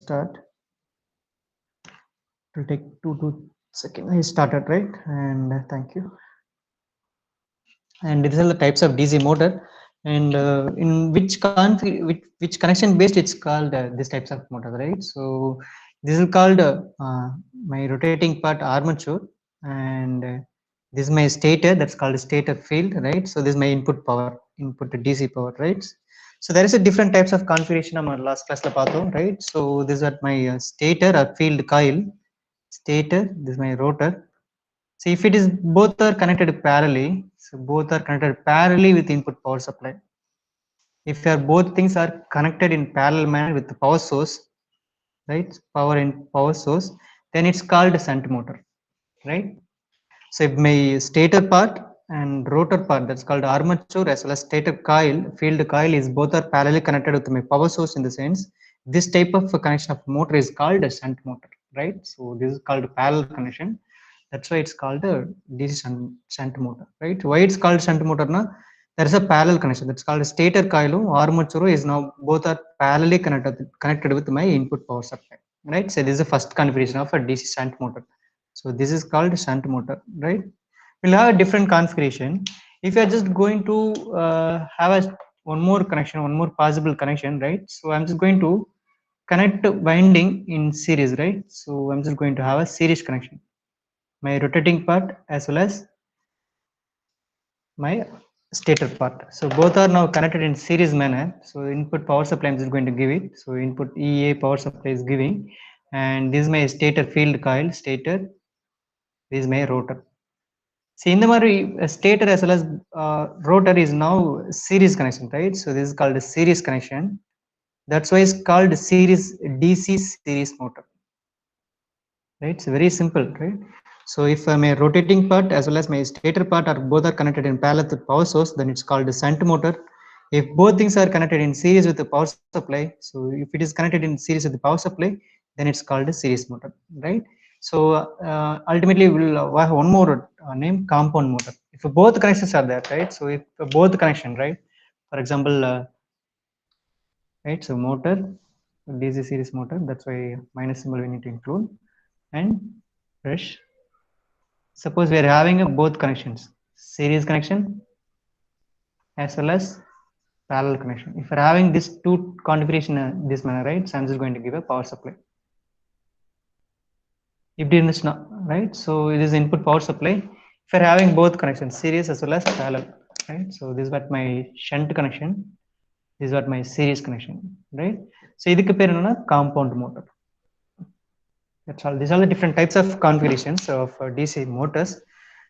start. It will take 2 seconds. I started, right? And thank you. And these are the types of DC motor, and in which connection based it's called these types of motor, right? So this is called my rotating part armature, and this is my stator, that's called stator field, right? So this is my input power, input DC power, right? So there is a different types of configuration on our last class la, right? So this is at my stator or field coil, stator, this is my rotor. So if it is both are connected parallelly, so both are connected parallelly with input power supply. If your both things are connected in parallel manner with the power source, right? Power source, then it's called a shunt motor, right? So if my stator part and rotor part, that's called armature as well as stator coil, field coil is both are parallelly connected with my power source in the sense. This type of connection of motor is called a shunt motor, right? So this is called parallel connection. That's why it's called a DC shunt motor, right? Why it's called shunt motor? Na, there is a parallel connection. That's called stator coil. Armature is now both are parallelly connected with my input power supply, right? So this is the first configuration of a DC shunt motor. So this is called shunt motor, right? We'll have a different configuration. If you are just going to have one more connection, one more possible connection, right? So I'm just going to connect winding in series, right? So I'm just going to have a series connection, my rotating part as well as my stator part. So both are now connected in series manner. So input power supply I'm just going to give it. So input EA power supply is giving, and this is my stator field coil, stator, this is my rotor. See, in the stator as well as rotor is now series connection, right? So this is called a series connection. That's why it's called series DC series motor, right? It's very simple, right? So if my rotating part as well as my stator part are both are connected in parallel to power source, then it's called a shunt motor. If both things are connected in series with the power supply, so if it is connected in series with the power supply, then it's called a series motor, right? So ultimately we'll have one more name, compound motor. If both connections are there, right? So if both connection, right? For example, right? So motor, DC series motor. That's why minus symbol we need to include, and brush. Suppose we are having a both connections, series connection as well as parallel connection. If we're having this two configuration this manner, right? So I'm just going to give a power supply. If it is not, right? So it is input power supply. If we're having both connections, series as well as parallel, right? So this is what my shunt connection. This is what my series connection, right? So this is compound motor. That's all. These are the different types of configurations of DC motors.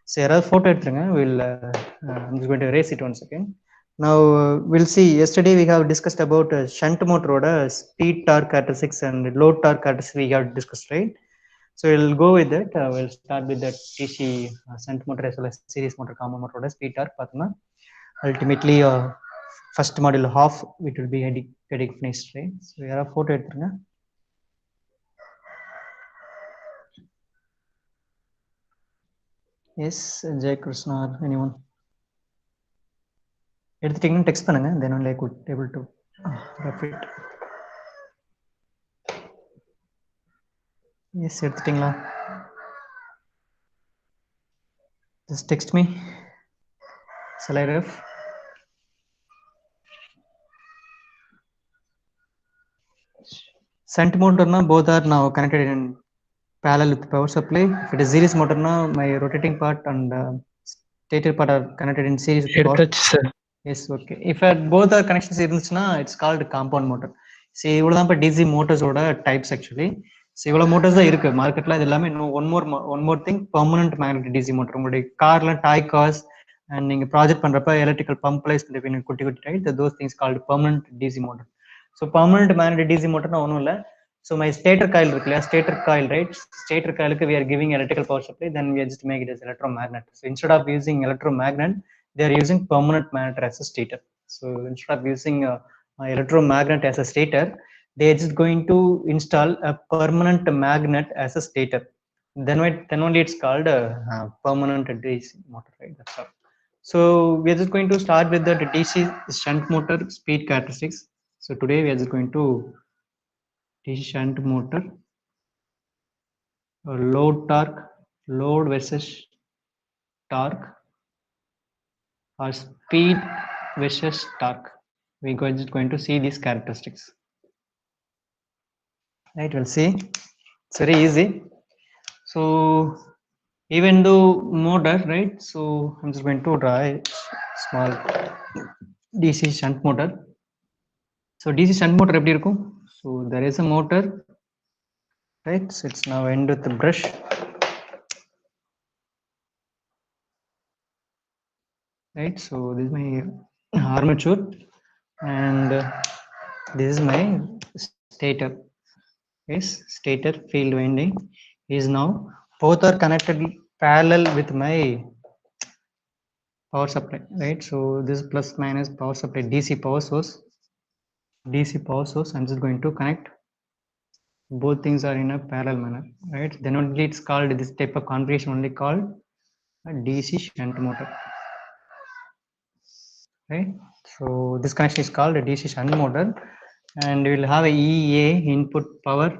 So here are photo. We'll. I'm just going to erase it once again. Now we'll see. Yesterday we have discussed about shunt motor, speed torque characteristics and load torque characteristics. We have discussed, right? So we'll go with that. We'll start with the DC shunt motor as well as series motor, compound motor, speed torque. Ultimately, first module half it will be getting finished, right? So here are photo. Yes, Jay Krishna or anyone. Editing text pananga, then only I could able to ref it. Yes, editing la. Just text me. Shall I ref? Shunt motor na both are now connected in parallel with power supply. If it is series motor na, my rotating part and stator part are connected in series with power. Yes, okay. If both are connections it's called compound motor. See, DC motors types actually. See, motors are market one more thing, permanent magnetic DC motor. Car tie cars and project electrical pump place right? Those things called permanent DC motor. So permanent magnetic DC motor na so my stator coil, right? Stator coil we are giving electrical power supply, then we just make it as electromagnet. So instead of using electromagnet, they are using permanent magnet as a stator. So instead of using electromagnet as a stator, they are just going to install a permanent magnet as a stator. Then only it's called a permanent DC motor, right? That's all. So we are just going to start with the DC shunt motor speed characteristics. So today we are just going to DC shunt motor, load torque, load versus torque, or speed versus torque. We are just going to see these characteristics. Right, we'll see. It's very easy. So even though motor, right? So I'm just going to draw a small DC shunt motor. So DC shunt motor எப்படி இருக்கும்? So there is a motor, right? So it's now end with the brush. Right, so this is my armature, and this is my stator. Yes, stator field winding is now both are connected parallel with my power supply, right? So this plus minus power supply, DC power source. I'm just going to connect both things are in a parallel manner, right? Then only it's called, this type of configuration only called a DC shunt motor, right? So this connection is called a DC shunt motor, and we will have a EA, input power,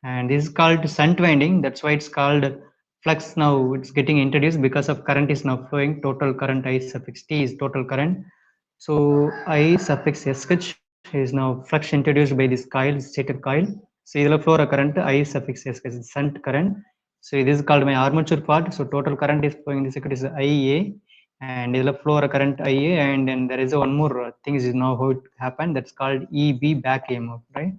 and this is called shunt winding. That's why it's called flux. Now it's getting introduced because of current is now flowing. Total current I suffix T is total current. So I suffix SH is now flux introduced by this coil, stator coil. So it'll flow a current I suffix SH is shunt current. So this is called my armature part. So total current is flowing in this circuit is IA, and it'll flow a current IA, and then there is one more thing is now how it happened. That's called EB, back EMF, right?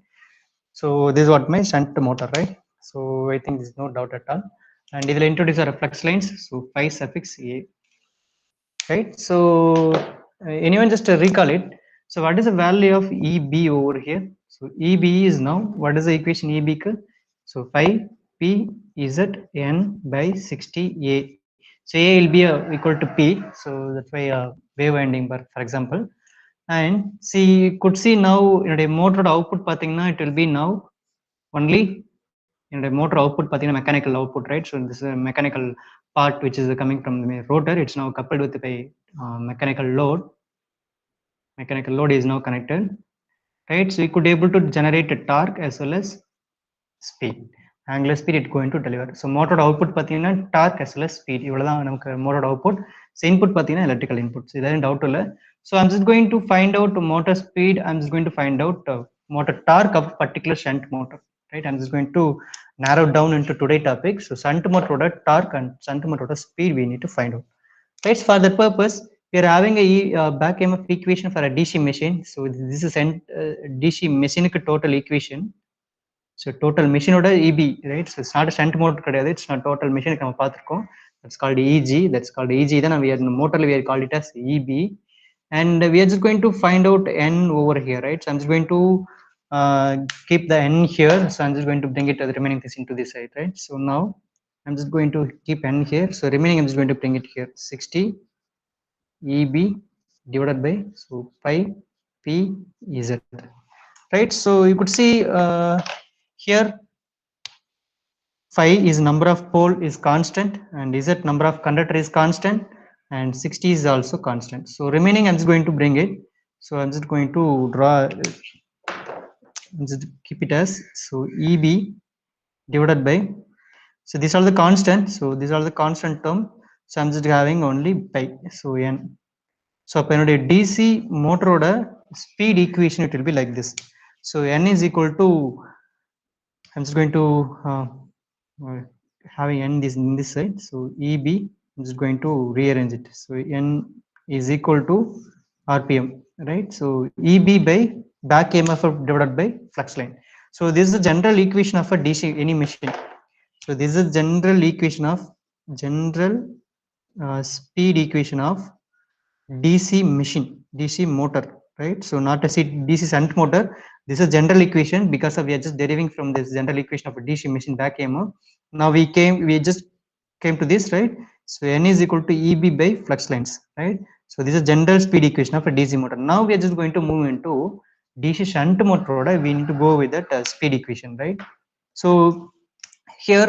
So this is what my shunt motor, right? So I think there's no doubt at all. And it will introduce our flux lines. So phi suffix A, right? So anyone just recall it. So what is the value of EB over here? So EB is now, what is the equation EB? So phi P Z N by 60A. So A will be equal to P. So that's why wave winding bar, for example. And see, you could see now in a motor output pathina, it will be now only in the motor output pathina mechanical output, right? So this is a mechanical part which is coming from the rotor. It's now coupled with a mechanical load. Mechanical load is now connected, right? So you could able to generate a torque as well as speed, angular speed it going to deliver. So motor output pathina torque as well as speed, இவ்வளவுதான் நமக்கு motor output. So input pathina electrical input. So இதெல்லாம் doubt இல்ல. So I'm just going to find out motor speed. I'm just going to find out motor torque of particular shunt motor, right? I'm just going to narrow down into today's topic. So shunt motor torque and shunt motor speed we need to find out, right? For that purpose, we are having a back EMF equation for a DC machine. So this is DC machine total equation. So total machine order EB, right? So it's not a shunt motor, it's not total machine. That's called EG. That's called EG. Then we are in the motor, we are called it as EB, and we are just going to find out N over here, right? So I'm just going to keep the N here. So I'm just going to bring it the remaining things into this side, right? So now I'm just going to keep N here. So remaining I'm just going to bring it here. 60 EB divided by so pi P Z, right? So you could see here phi is number of pole is constant, and Z number of conductor is constant, and 60 is also constant. So remaining I'm just going to bring it. So I'm just going to draw, just keep it as so EB divided by, so these are the constant. So these are the constant term. So I'm just having only pi. So N. So DC motor order speed equation it will be like this. So N is equal to, I'm just going to having N this in this side. So EB, I'm just going to rearrange it. So N is equal to RPM, right? So EB by back EMF divided by flux line. So this is the general equation of a DC any machine. So this is general equation of speed equation of DC machine, DC motor, right? So not a DC shunt motor. This is general equation because of we are just deriving from this general equation of a DC machine back EMF. Now we just came to this, right? So N is equal to EB by flux lines, right? So this is general speed equation of a DC motor. Now we are just going to move into DC shunt motor. We need to go with that speed equation, right? So here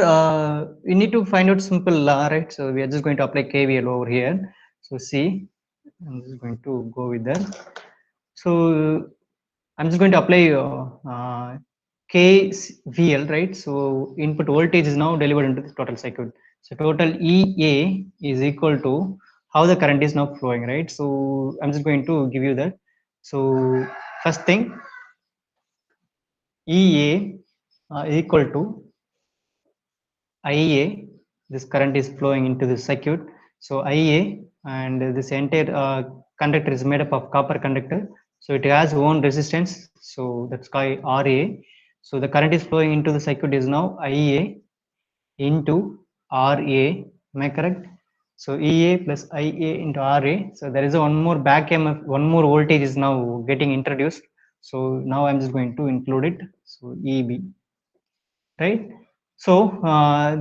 we need to find out simple law, right? So we are just going to apply KVL over here. So see, I'm just going to go with that. So I'm just going to apply KVL, right? So input voltage is now delivered into the total circuit. So total EA is equal to how the current is now flowing, right? So I'm just going to give you that. So first thing, EA equal to IA. This current is flowing into the circuit. So IA, and this entire conductor is made up of copper conductor. So it has own resistance. So that's called RA. So the current is flowing into the circuit is now IA into RA. Am I correct? So EA plus IA into RA. So there is a one more back EMF, one more voltage is now getting introduced. So now I'm just going to include it. So EB, right? So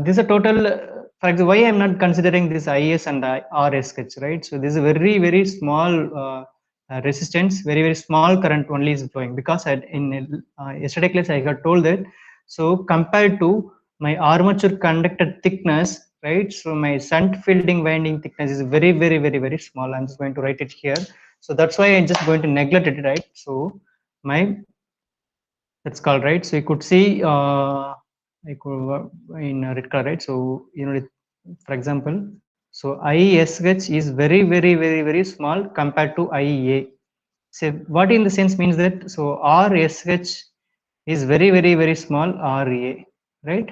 this is a total. For example, why I'm not considering this IS and RS sketch, right? So this is a very small resistance, very small current only is flowing, because in yesterday class I got told that. So compared to my armature conductor thickness, right? So my shunt fielding winding thickness is very small. I'm just going to write it here. So that's why I'm just going to neglect it, right? So my, that's called, right? So you could see I could in red color, right? So you know, for example, so ISH is very small compared to IEA. So what in the sense means that, so RSH is very small RA, right?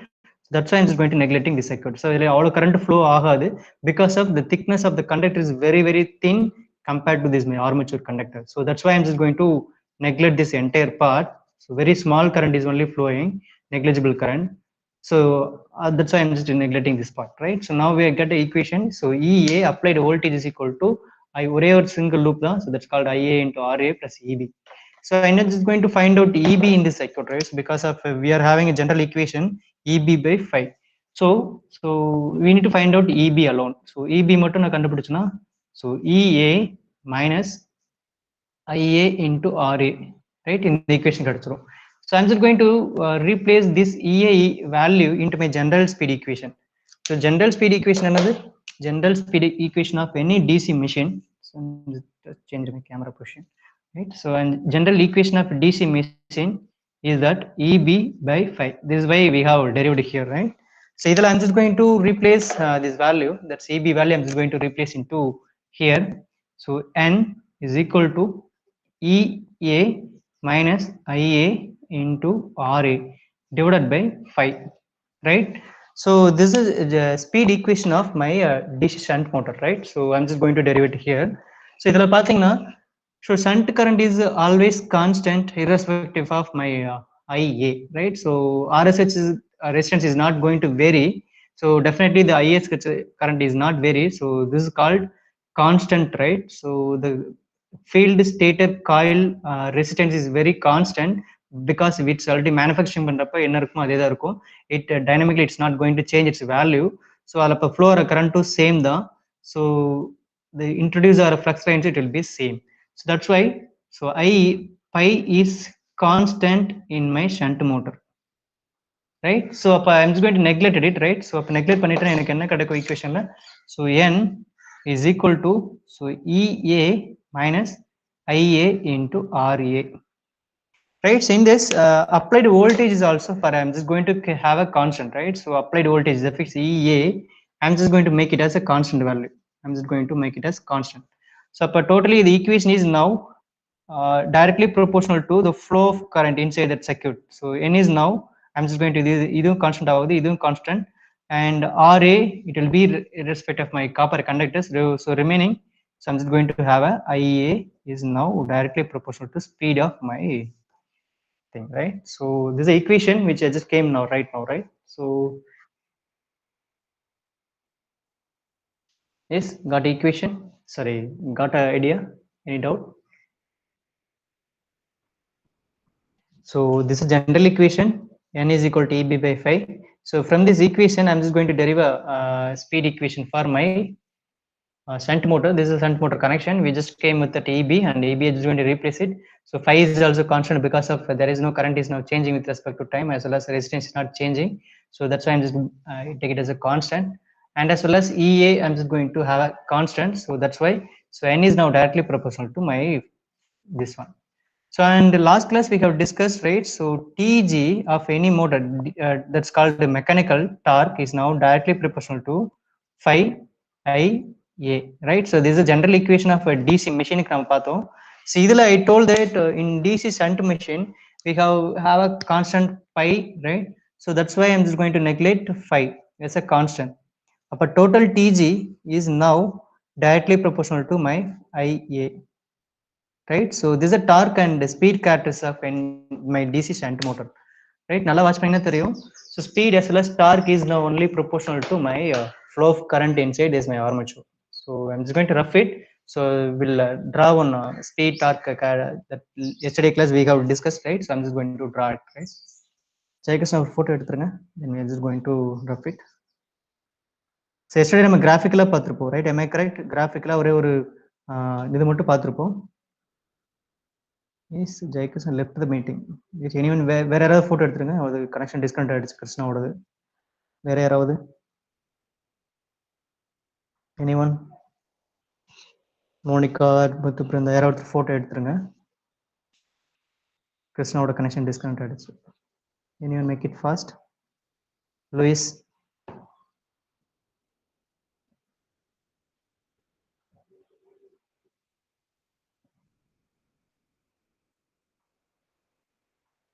That's why I'm just going to neglecting this circuit. So all current flow agadu because of the thickness of the conductor is very thin compared to this my armature conductor. So that's why I'm just going to neglect this entire part. So very small current is only flowing, negligible current. So that's why I'm just neglecting this part, right? So now we get the equation. So EA applied voltage is equal to ஒரே ஒரு single loop தான். So that's called IA into RA plus EB. So I'm just going to find out EB in this circuit, right? So because of we are having a general equation EB by 5. So we need to find out EB alone. So EB மட்டும் நான் கண்டுபிடிச்சனா, so EA minus IA into RA, right? In the equation கிடைச்சிரும். So I'm just going to replace this EA value into my general speed equation. So general speed equation another general speed equation of any DC machine. So I'm just change my camera position, right? So and general equation of DC machine is that EB by 5. This is why we have derived here, right? So either I'm just going to replace this value, that's EB value, I'm just going to replace into here. So N is equal to EA minus IA into RA divided by 5, right? So this is the speed equation of my DC shunt motor, right? So I'm just going to derive it here. So idhula pathina, so shunt current is always constant irrespective of my IA, right? So RSH is, resistance is not going to vary. So definitely the IS current is not vary. So this is called constant, right? So the field stator coil resistance is very constant because it's already manufacturing பண்றப்ப என்ன இருக்குமோ அதே தான் இருக்கும். It dynamically it's not going to change its value. So all அப்ப flow current to same தான். So the introduce or flux lines it will be same. So that's why, so I pi is constant in my shunt motor, right? So I'm just going to neglect it, right? So neglect பண்ணிட்டா எனக்கு என்ன கிடைக்கும் equationல? So N is equal to, so EA minus IA into RA, right? So in this applied voltage is also for, I'm just going to have a constant, right? So applied voltage is fixed EA, I'm just going to make it as a constant value. I'm just going to make it as constant. So totally the equation is now directly proportional to the flow of current inside that circuit. So N is now, I'm just going to either constant ஆகுது, இதுவும் constant, and RA it will be irrespective of my copper conductors. So remaining, so I'm just going to have a IA is now directly proportional to speed of my thing, right? So this is the equation which I just came now, right now, right? So yes, got equation, sorry, got an idea, any doubt? So this is general equation, N is equal to EB by 5. So from this equation I'm just going to derive a speed equation for my shunt motor. This is a shunt motor connection, we just came with that EB, and EB is going to replace it. So 5 is also constant because of there is no current is now changing with respect to time, as well as resistance is not changing. So that's why I'm just take it as a constant, and as well as EA I'm just going to have a constant. So that's why, so N is now directly proportional to my this one. So and last class we have discussed, right? So TG of any motor that's called the mechanical torque is now directly proportional to phi IA, right? So this is a general equation of a DC machine. So idhula I told that in DC shunt machine we have a constant pi, right? So that's why I'm just going to neglect phi as a constant. But total TG is now directly proportional to my IA, right? So this is a torque and speed characteristics of my DC shunt motor, right? Nalla watch panina theriyum. So speed as well as torque is now only proportional to my flow of current inside is my armature. So I'm just going to rough it. So we'll draw one speed torque that yesterday class we have discussed, right? So I'm just going to draw it, right? Jayakೃಷ್ಣ photo எடுத்துருங்க. Then we are just going to rough it. So yesterday நம்ம கிராஃபிக்கலா பார்த்திருப்போம், right? Am I correct? கிராஃபிக்கலா ஒரே ஒரு இது மட்டும் பார்த்திருப்போம். Yes, Jayakೃಷ್ಣ left the meeting. Is anyone வேற யாராவது photo எடுத்துருங்க. அது connection disconnect ஆயிடுச்சு கிருஷ்ணாவோடது. வேற யாராவது? Anyone? மோனிகா, முத்து பிருந்தா யாராவது photo எடுத்துருங்க. கிருஷ்ணாவோட connection disconnect ஆயிடுச்சு. Anyone make it fast? Luis?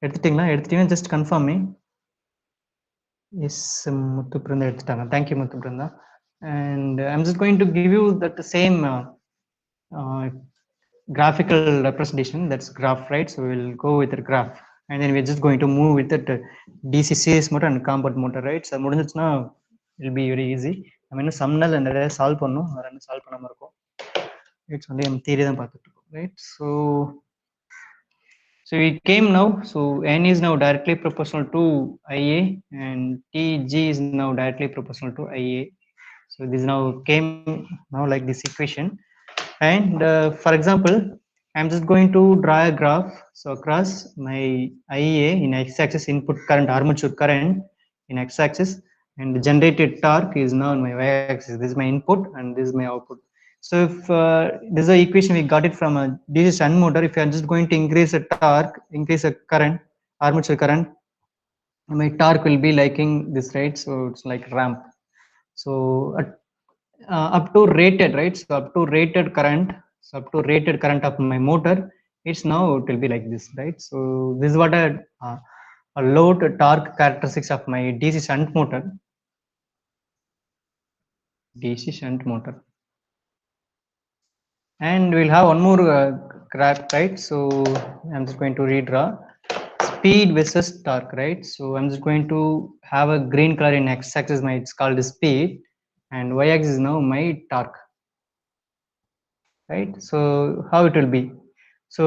எடுத்துட்டீங்களா? எடுத்துட்டீங்கன்னா just confirm me. Yes, முத்து பிருந்தா எடுத்துட்டாங்க. Thank you, Muthu Brinda. And I'm just going to give you that same graphical representation, that's graph, right? So we'll go with the graph and then we're just going to move with that DC series motor and compound motor, right? So முடிஞ்சிச்சுனா it'll be very easy. நம்ம இன்னும் சம்னல் நிறைய solve பண்ணோம், அதெல்லாம் solve பண்ணாம இருக்கோம். It's only நம்ம theory தான் பார்த்துட்டு இருக்கோம், right? So it came now. So n is now directly proportional to IA and TG is now directly proportional to IA. So this now came now like this equation. And for example, I'm just going to draw a graph. So across my IA in x-axis input current, armature current in x-axis, and the generated torque is now on my y-axis. This is my input and this is my output. So if this is the equation we got it from a DC shunt motor, if I'm just going to increase the torque, increase the current, armature current, my torque will be liking this, right? So it's like ramp. So up to rated, right? So up to rated current, so up to rated current of my motor, it's now it will be like this, right? So this is what a load torque characteristics of my DC shunt motor. DC shunt motor. And we'll have one more graph, right? So I'm just going to redraw speed versus torque, right? So I'm just going to have a green color in x-axis, my it's called speed, and y-axis is now my torque, right? So how it will be? So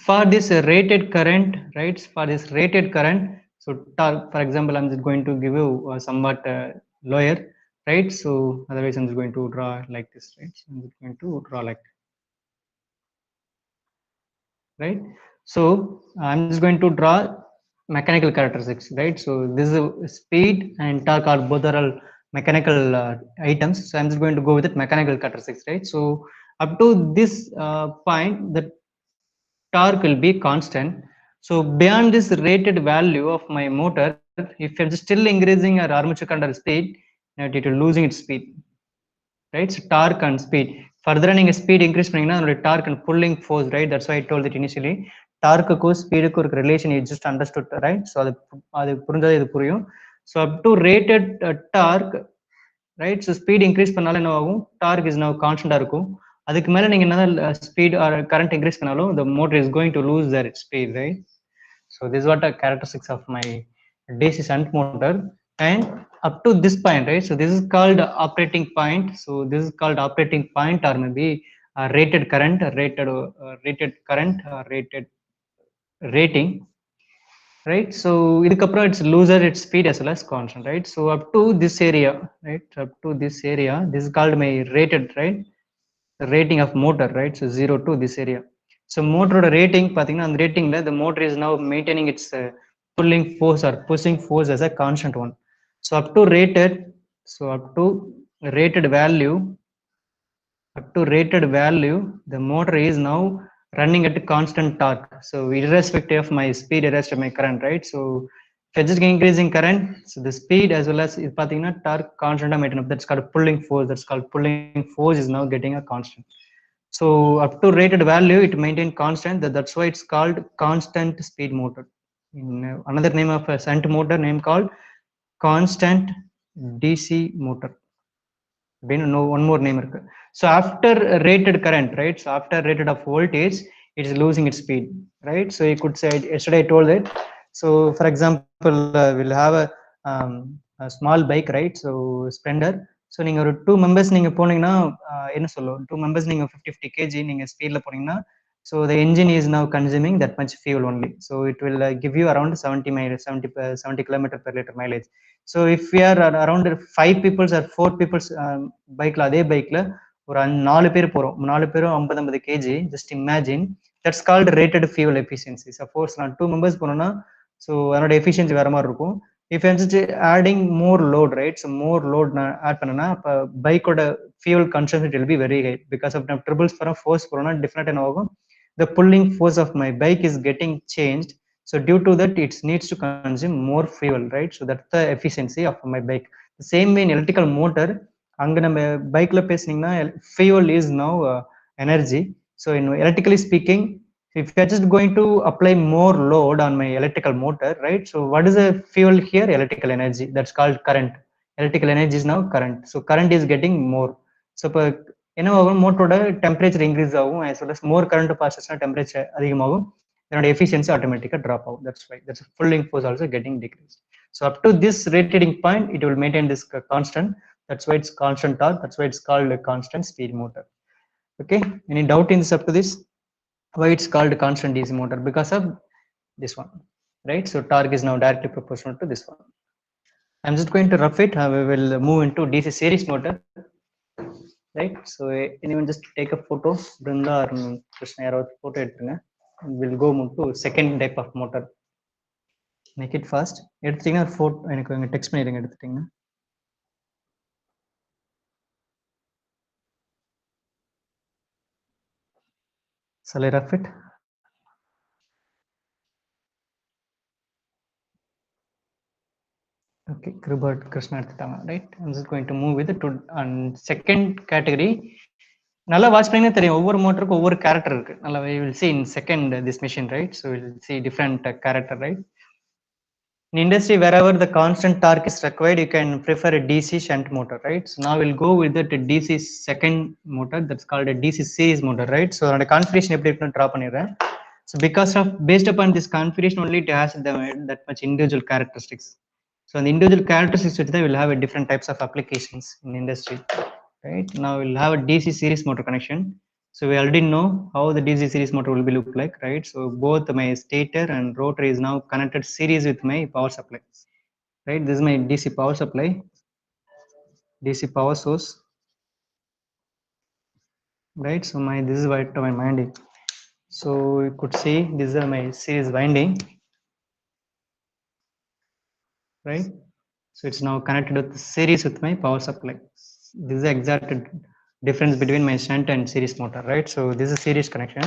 for this rated current, right? For this rated current, so torque, for example, I'm just going to give you somewhat lower, right? So otherwise I'm just going to draw like this, right? So I'm just going to draw like, right? So I'm just going to draw mechanical characteristics, right? So this is a speed and torque are both are all mechanical items. So I'm just going to go with it mechanical characteristics, right? So up to this point, the torque will be constant. So beyond this rated value of my motor, if I'm just still increasing our armature current or speed, it will losing its speed, right? So torque and speed. Further நீங்க speed increase பண்ணீங்கன்னா அதோட torque and pulling force, right? That's why I told it initially. Torque க்கும் speed க்கும் இருக்க relation you just understood, right? So அது புரிஞ்சது இது புரியும். So up to rated torque, right? So speed increase பண்ணாலும் என்ன ஆகும்? Torque is now constant இருக்கும். அதுக்கு மேல நீங்க என்ன speed or current increase பண்ணாலும் the motor is going to lose their speed, right? So this is what the characteristics of my DC shunt motor. And up to this point, right? So this is called operating point. So this is called operating point, or maybe rated current, rated current, rated rating, right? So idukapra it's loser its speed as well as constant, right? So up to this area, right? Up to this area, this is called my rated, right? The rating of motor, right? So 0 to this area. So motor rating, the rating, the motor is now maintaining its pulling force or pushing force as a constant one. So up to rated, so up to rated value, the motor is now running at a constant torque. So irrespective of my speed, irrespective of my current, right? So if you're just increasing current, so the speed as well as torque constant maintain up. That's called pulling force. That's called pulling force is now getting a constant. So up to rated value, it maintained constant. That's why it's called constant speed motor. In another name of a shunt motor name called constant DC motor. No, one more name. So after rated current, right? So after rated of voltage, it is losing its speed, right? So you could say yesterday I told it. So for example, we'll have a small bike, right? So Splendor. So நீங்க ஒரு 2 members நீங்க போனீங்கன்னா என்ன சொல்லும் 2 members நீங்க 50 kg நீங்க ஸ்பீட்ல போனீங்கன்னா so the engine is now consuming that much fuel only. So it will give you around 70 miles 70 kilometer per liter mileage. So if we are around 5 people or 4 people bikeல அதே பைக்ல ஒரு 4 பேர் போறோம் 4 பேரும் 50 kg, just imagine that's called rated fuel efficiency. Suppose நான் 2 members போனோம்னா so அதோட efficiency வேற மாதிரி இருக்கும். If I'm just adding more load, right? So more load நான் add பண்ணனா அப்ப பைக்கோட fuel consumption will be very high because of triples for a force போறோம்னா டிஃபரெண்ட் என்ன ஆகும், the pulling force of my bike is getting changed. So due to that, it needs to consume more fuel, right? So that's the efficiency of my bike. The same way in electrical motor, அங்க நம்ம பைக்ல பேசுனீங்கன்னா fuel is now energy. So in electrically speaking, if you are just going to apply more load on my electrical motor, right? So what is the fuel here? Electrical energy. That's called current. Electrical energy is now current. So current is getting more. So என்ன ஆகும், மோட்டரோட temperature increase ஆகும், as well as more current பாசஸ்னா temperature அதிகமாகும், என்னோட efficiency ஆட்டோமேட்டிக்காக drop ஆகும். That's why that's pulling force also getting decreased. So up to this rating point, it will maintain this constant. That's why it's constant torque. That's why it's called a constant speed motor. Okay, any doubt in this up to this? Why it's called constant DC motor? Because of this one, right? So torque is now directly proportional to this one. I'm just going to rough it. We will move into DC series motor, right? So anyone just take a photo. Brinda or Krishna யாராவது photo எடுத்துங்க. We'll go move to second type of motor. Make it fast. எடுத்துட்டீங்கன்னா photo எனக்கு text பண்ணிடுங்க எடுத்துட்டீங்கன்னா. Shall I rough it? Okay, Kribert Krishna எடுத்துட்டாங்க, right? I'm just going to move with it to second category. நல்லா watch பண்ணீங்கன்னா தெரியும், ஒவ்வொரு மோட்டருக்கும் ஒவ்வொரு கேரக்டர் இருக்கு. நல்லா we will see in second this machine, right? So we'll see different character, right? In industry, wherever the constant torque is required, you can prefer a DC shunt motor, right? So now we'll go with the DC second motor, that's called a DC series motor, right? So the configuration எப்படி இருக்குன்னு draw பண்ணிடுறேன். So because of based upon this configuration only, it has that much individual characteristics. So the individual characteristics will have a different types of applications in industry, right? Now we'll have a DC series motor connection. So we already know how the DC series motor will be look like, right? So both my stator and rotor is now connected series with my power supply, right? This is my DC power supply, DC power source, right? So this is what my winding. So you could see these are my series winding, right? So it's now connected with series with my power supply. This is the exact difference between my shunt and series motor, right? So this is series connection.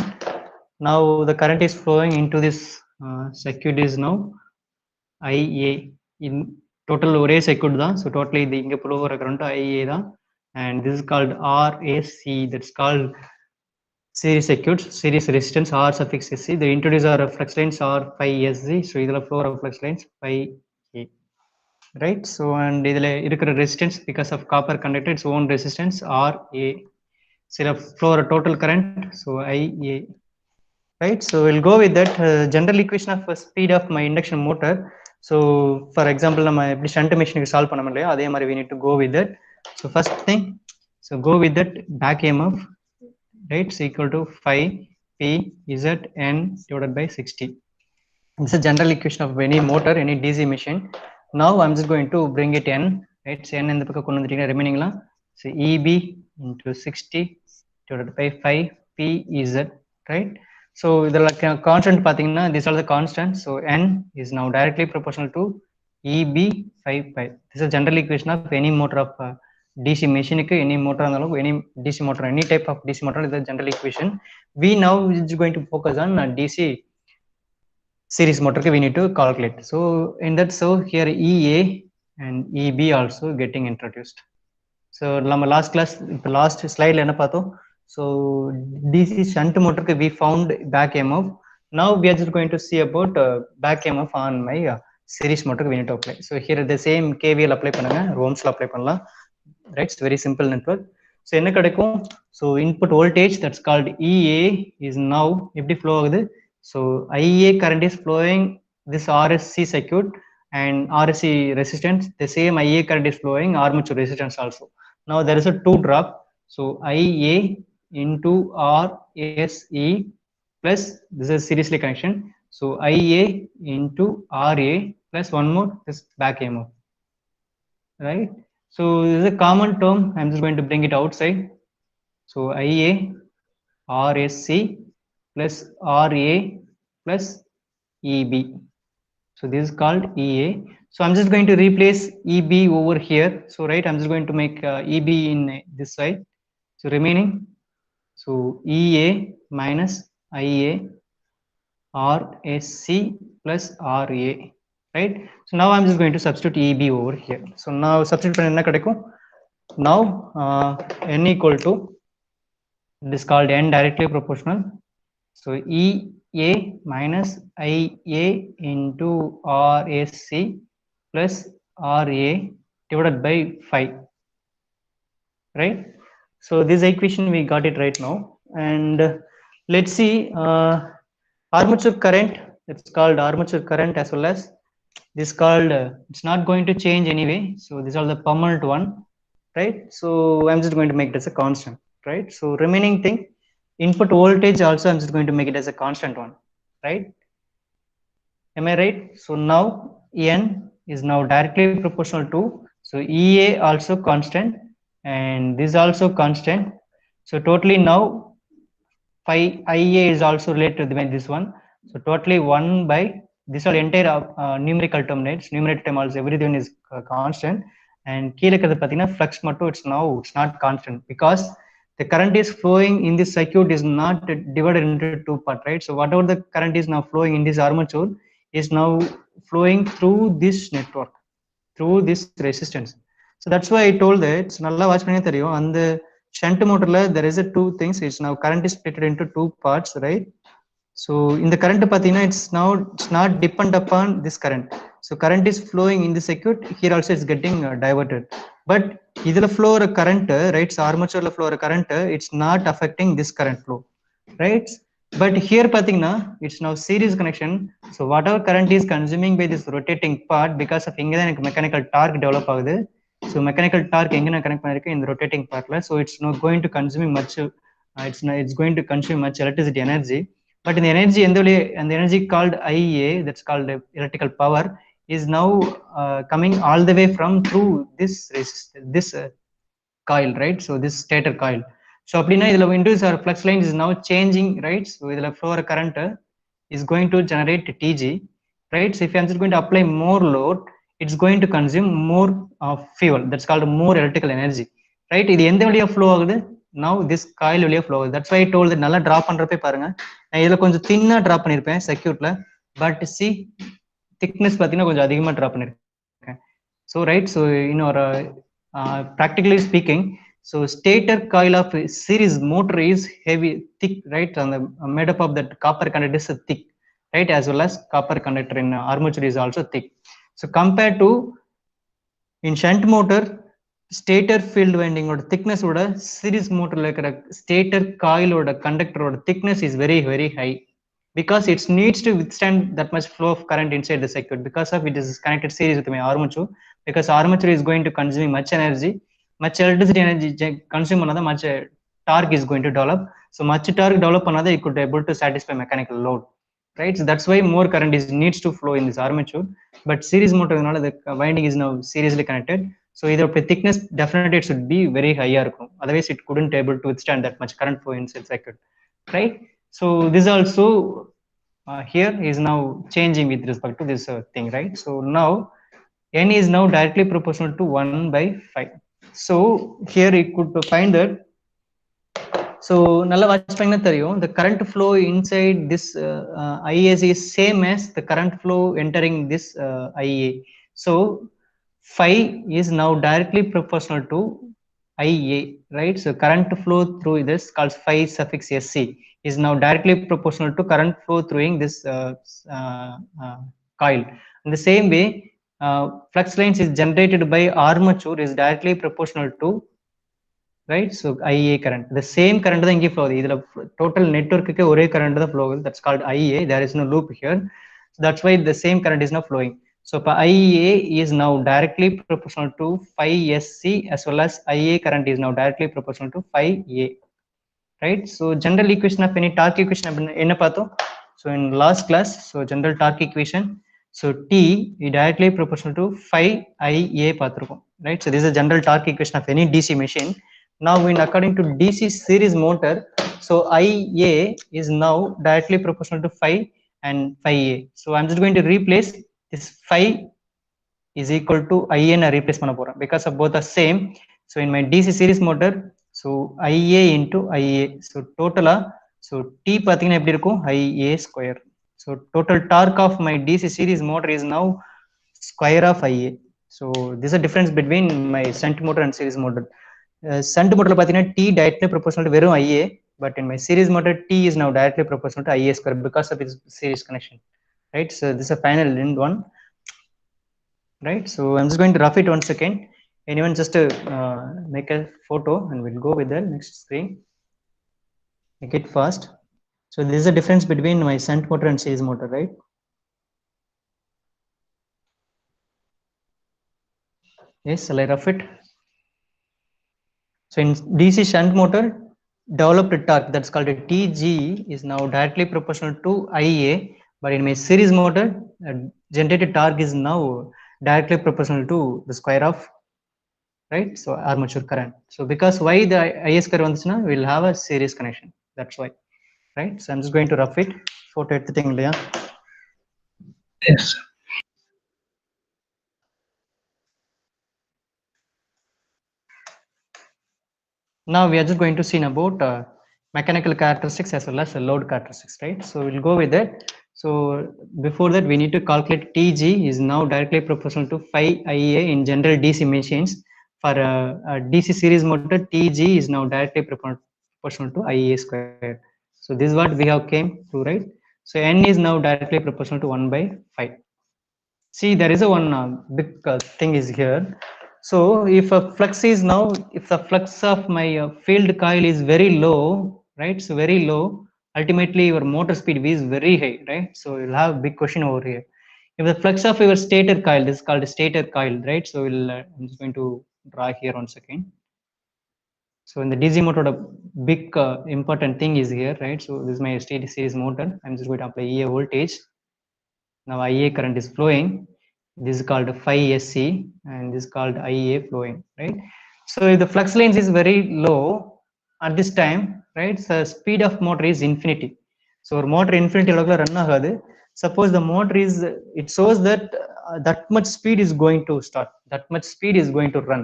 Now the current is flowing into this circuit is now IA. In total ஒரே circuit தான். So totally the இங்க flow வர current IA தான். And this is called RAC. That's called series circuit, series resistance R suffix SC. They introduce our flux lines R5SG. So இதுல flow of flux lines 5A. Right? So and இதுல இருக்கிற resistance because of copper conductor, its own resistance RA. So flow total current, so IA. Right? So we'll go with that general equation of speed of my induction motor. So for example, நம்ம எப்படி shunt machine solve பண்ண முடியலையோ அதே மாதிரி we need to go with that. So first thing, so go with that back EMF, right? So equal to 5 PZN divided by 60. This is general equation of any motor, any DC machine. Now I'm just going to bring it n, right? So n இந்த பக்கம் கொண்டு வந்துட்டீங்கன்னா remaining லாம், so EB into 60 divided by 5 PZ, right? So இதெல்ல constant பாத்தீங்கன்னா these are the constants. So n is now directly proportional to EB 5 pi. This is general equation of any motor of DC machine, any motor, any DC motor, any type of DC motor is the general equation. We now is going to focus on DC series motor we need to calculate. So in that, so here EA and EB also getting introduced. So last class, last slide lena pato. So DC shunt motor we found back EMF. Now we are just going to see about back EMF on my series motor we need to apply. So here the same KVL apply pannunga, ohms law apply pannalam, right? It's very simple network. So enna kadaikum, so input voltage that's called EA is now eppadi flow agudhu. So IA current is flowing this RSC circuit and RSC resistance, the same IA current is flowing armature resistance also. Now there is a two drop, so IA into RSE plus this is seriously connection, so IA into RA plus one more this back EMF, right? So this is a common term, I'm just going to bring it outside. So IA RSC plus RA plus EB, so this is called EA. So I'm just going to replace EB over here, so right, I'm just going to make EB in this side, so remaining, so EA minus IA RSC plus RA, right? So now I'm just going to substitute EB over here. So now substitute panna enna kadaikum, now n equal to, it is called n directly proportional, so EA minus IA into RSC plus RA divided by 5, right? So this equation we got it right now. And let's see armature current, it's called armature current as well as this called it's not going to change anyway, so these are the permanent one, right? So I'm just going to make it as a constant, right? So remaining thing, input voltage also I'm just going to make it as a constant one, right? Am I right? So now N is now directly proportional to, so EA also constant and this also constant, so totally now phi IA is also related to this one, so totally 1 by this all entire numerical terminates, numerator term also everything is constant, and கீழ இருக்கிறது பாத்தீங்கன்னா flux மட்டும் it's not constant because the current is flowing in this circuit is not divided into two parts, right? So whatever the current is now flowing in this armature is now flowing through this network, through this resistance. So that's why I told that it's nalla watch பண்ணி தெரியும், அந்த shunt motor la there is a two things, it's now current is split into two parts, right? So in the current pathina it's not depend upon this current, so current is flowing in the circuit, here also it's getting diverted, but idhula flow a current, right? So armature la flow a current, it's not affecting this current flow, right? But here pathina it's now series connection, so whatever current is consuming by this rotating part, because of inga எனக்கு mechanical torque develop ஆகுது, so mechanical torque எங்க நான் connect பண்ணிருக்கேன் இந்த rotating partல, so it's not going to consuming much it's going to consume much electricity energy, but in the energy and the energy called IA, that's called electrical power, is now coming all the way from through this this coil, right? So this stator coil, so appadina idhula induce our flux line is now changing, right? So idhula flow current is going to generate TG, right? So if I'm just going to apply more load, it's going to consume more fuel, that's called more electrical energy, right? இது எந்த வழியா flow ஆகுது, now this coil வழியா flow ஆகுது, that's why I told that நல்லா draw பண்றப்பே பாருங்க, நான் இதுல கொஞ்சம் தின்னா டிரா பண்ணிருப்பேன் சர்க்யூட்ல, பட் see thickness பாத்தீங்கன்னா கொஞ்சம் அதிகமா டிரா பண்ணிருக்கேன். So right, so in our practically speaking, so stator coil of series motor is heavy, thick, right? And made up of that copper conductor is thick, right? As well as copper conductor in armature is also thick. So compared to in shunt motor, stator field winding or thickness oda series motor la ikkira stator coil oda conductor oda thickness is very high, because it needs to withstand that much flow of current inside the circuit, because of it is connected series with my armature, because armature is going to consume much energy, much electricity energy consume another much torque is going to develop, so much torque develop another it could be able to satisfy mechanical load, right? So that's why more current is needs to flow in this armature, but series motor the winding is now seriously connected, so either thickness definitely it should be very higher, otherwise it couldn't able to withstand that much current flow inside circuit, right? So this also here is now changing with respect to this thing, right? So now n is now directly proportional to 1 by 5, So here you could find that. So nalla watch panna theriyum, the current flow inside this IAC is same as the current flow entering this IA. So phi is now directly proportional to IA, right? So current flow through this called phi suffix SC is now directly proportional to current flow through this uh, uh, coil. In the same way, flux lines is generated by armature is directly proportional to, right? So IA current, the same current தான் இங்கே flow ஆகுது. இதுல total network ஒரே current தான் flow ஆகுது. That's called IA. There is no loop here. So that's why the same current is now flowing. So IA is now directly proportional to phi SC as well as IA current is now directly proportional to phi A. Right? So general equation of any torque equation என்ன பார்த்தோம்? So in last class, so general torque equation. So T is directly proportional to phi IA பார்த்திருக்கோம். Right? So this is a general torque equation of any DC machine. Now in according to DC series motor, so IA is now directly proportional to phi and phi A. So I'm just going to replace this phi is equal to IA na replace பண்ண போறேன் because of both are same. So in my DC series motor, so IA into IA, so total so T பாத்தீங்கன்னா எப்படி இருக்கும் IA square. So total torque of my DC series motor is now square of IA. So this is a difference between my shunt motor and series motor. Shunt motor பாத்தீங்கன்னா T directly proportional to வெறும் IA, but in my series motor T is now directly proportional to IA square because of its series connection, right? So this is a final end one, right? So I'm just going to rough it once again. Anyone just make a photo and we'll go with the next screen. Make it fast. So this is the difference between my shunt motor and series motor, right? Yes, shall I rough it? So in DC shunt motor, developed torque that's called a TG is now directly proportional to IA, but in my series motor, generated torque is now directly proportional to the square of, right? So armature current. So because why the IS curve வந்துச்சுன்னா we'll have a series connection. That's why, right? So I'm just going to rough it. Photo எடுத்துட்டீங்க இல்லையா? Yes. Now we are just going to see about mechanical characteristics as well as load characteristics, right? So we'll go with it. So before that, we need to calculate TG is now directly proportional to phi IA in general DC machines. For a DC series motor, TG is now directly proportional to IA square. So this is what we have came to, right? So N is now directly proportional to 1 by 5. See, there is a one big thing is here. So if a flux is now, if the flux of my field coil is very low, right? So very low, ultimately your motor speed is very high, right? So you'll have a big question over here. If the flux of your stator coil, this is called a stator coil, right? So we'll, I'm just going to draw here once again. So in the DC motor, the big important thing is here, right? So this is my stator series motor. I'm just going to apply EA voltage. Now IA current is flowing. This is called phi SC and this is called IA flowing, right? So if the flux lines is very low at this time, right? So speed of motor is infinity. So motor infinity run agadu. Suppose the motor is, it shows that that much speed is going to start, that much speed is going to run.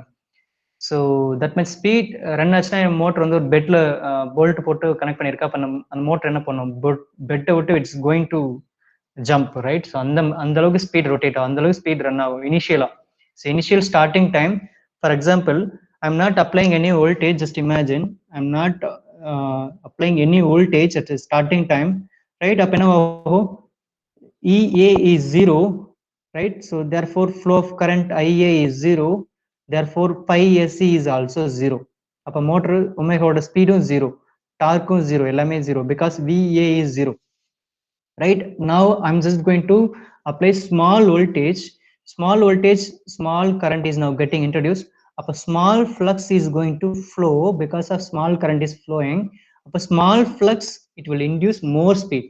So that much speed run ஆச்சுன்னா motor வந்து ஒரு பெட்ல bolt போட்டு connect பண்ணிருக்கா. அப்ப அந்த motor என்ன பண்ணும், பெட்டை விட்டு it's going to jump, right? So அந்த அளவுக்கு ஸ்பீட் ரொட்டேட் ஆகும், அந்த அளவுக்கு ஸ்பீட் ரன் ஆகும் இனிஷியலா. So initial starting time, for example, I'm not applying any voltage, just imagine I'm not applying any voltage at the starting time, right? அப்ப என்ன ஆகும், EA is 0, right? So therefore flow of current IA is 0, therefore pi SC is also 0. அப்ப motor ஒமேகாவோட ஸ்பீடும் 0, டார்க்கும் 0, எல்லாமே 0 because VA is 0. Right now I'm just going to apply small voltage, small current is now getting introduced. A small flux is going to flow because of small current is flowing. A small flux, it will induce more speed.